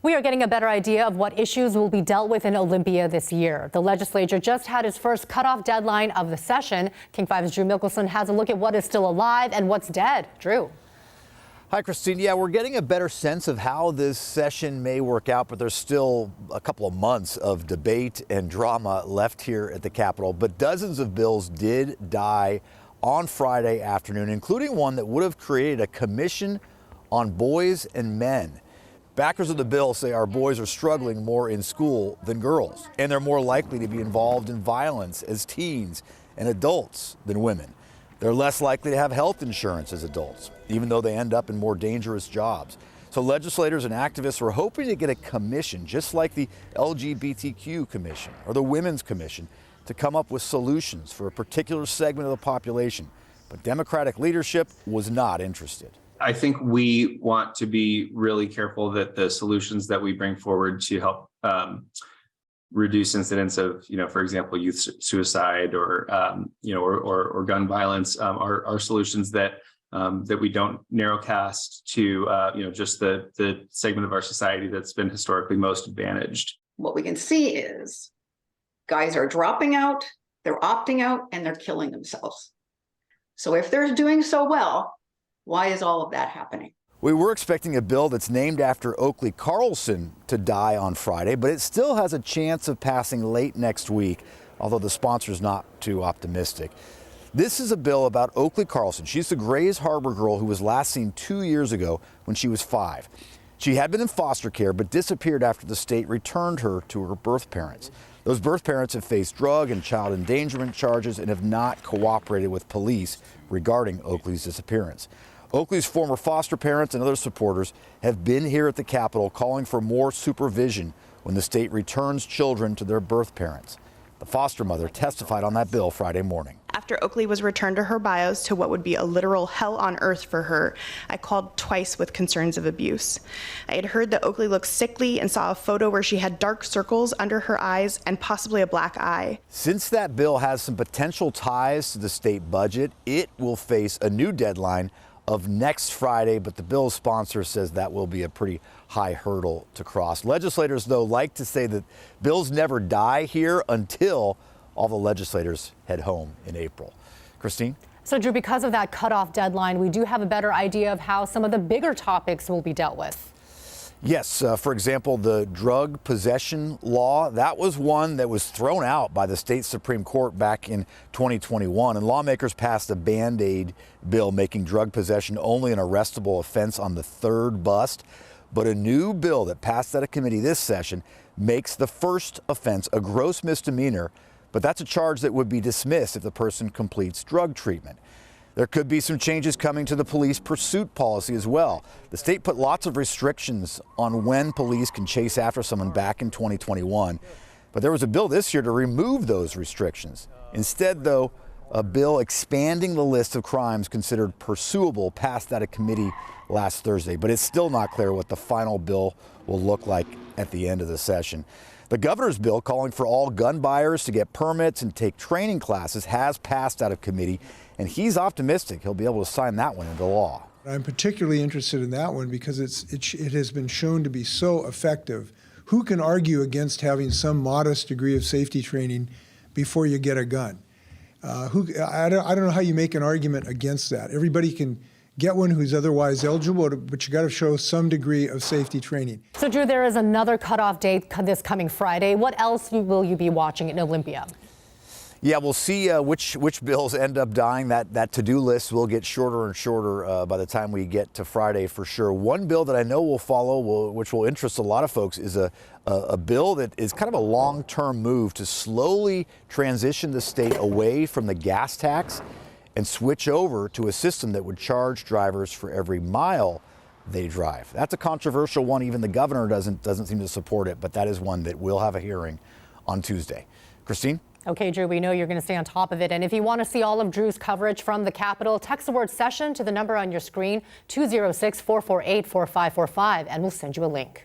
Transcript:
We are getting a better idea of what issues will be dealt with in Olympia this year. The legislature just had its first cutoff deadline of the session. King 5's Drew Mickelson has a look at what is still alive and what's dead. Drew. Hi, Christine. Yeah, we're getting a better sense of how this session may work out, but there's still a couple of months of debate and drama left here at the Capitol. But dozens of bills did die on Friday afternoon, including one that would have created a commission on boys and men. Backers of the bill say our boys are struggling more in school than girls, and they're more likely to be involved in violence as teens and adults than women. They're less likely to have health insurance as adults, even though they end up in more dangerous jobs. So legislators and activists were hoping to get a commission, just like the LGBTQ Commission or the Women's Commission, to come up with solutions for a particular segment of the population. But Democratic leadership was not interested. I think we want to be really careful that the solutions that we bring forward to help reduce incidents of, for example, youth suicide or gun violence are solutions that we don't narrowcast to, just the segment of our society that's been historically most advantaged. What we can see is guys are dropping out, they're opting out, and they're killing themselves. So if they're doing so well, why is all of that happening? We were expecting a bill that's named after Oakley Carlson to die on Friday, but it still has a chance of passing late next week, although the sponsor's not too optimistic. This is a bill about Oakley Carlson. She's the Grays Harbor girl who was last seen 2 years ago when she was 5. She had been in foster care but disappeared after the state returned her to her birth parents. Those birth parents have faced drug and child endangerment charges and have not cooperated with police regarding Oakley's disappearance. Oakley's former foster parents and other supporters have been here at the Capitol calling for more supervision when the state returns children to their birth parents. The foster mother testified on that bill Friday morning. After Oakley was returned to her bios to what would be a literal hell on earth for her, I called twice with concerns of abuse. I had heard that Oakley looked sickly and saw a photo where she had dark circles under her eyes and possibly a black eye. Since that bill has some potential ties to the state budget, it will face a new deadline of next Friday, but the bill's sponsor says that will be a pretty high hurdle to cross. Legislators, though, like to say that bills never die here until all the legislators head home in April. Christine? So, Drew, because of that cutoff deadline, we do have a better idea of how some of the bigger topics will be dealt with. Yes, for example, the drug possession law, that was one that was thrown out by the state Supreme Court back in 2021, and lawmakers passed a Band-Aid bill making drug possession only an arrestable offense on the third bust. But a new bill that passed out of committee this session makes the first offense a gross misdemeanor, but that's a charge that would be dismissed if the person completes drug treatment. There could be some changes coming to the police pursuit policy as well. The state put lots of restrictions on when police can chase after someone back in 2021. But there was a bill this year to remove those restrictions. Instead, though, a bill expanding the list of crimes considered pursuable passed out of committee last Thursday. But it's still not clear what the final bill will look like at the end of the session. The governor's bill calling for all gun buyers to get permits and take training classes has passed out of committee, and he's optimistic he'll be able to sign that one into law. I'm particularly interested in that one because it has been shown to be so effective. Who can argue against having some modest degree of safety training before you get a gun? I don't know how you make an argument against that. Everybody can get one who's otherwise eligible, but you got to show some degree of safety training. So, Drew, there is another cutoff date this coming Friday. What else will you be watching in Olympia? Yeah, we'll see which bills end up dying. That to-do list will get shorter and shorter by the time we get to Friday for sure. One bill that I know will follow, which will interest a lot of folks, is a bill that is kind of a long-term move to slowly transition the state away from the gas tax and switch over to a system that would charge drivers for every mile they drive. That's a controversial one. Even the governor doesn't seem to support it, but that is one that will have a hearing on Tuesday. Christine? Okay, Drew, we know you're going to stay on top of it. And if you want to see all of Drew's coverage from the Capitol, text the word session to the number on your screen, 206-448-4545, and we'll send you a link.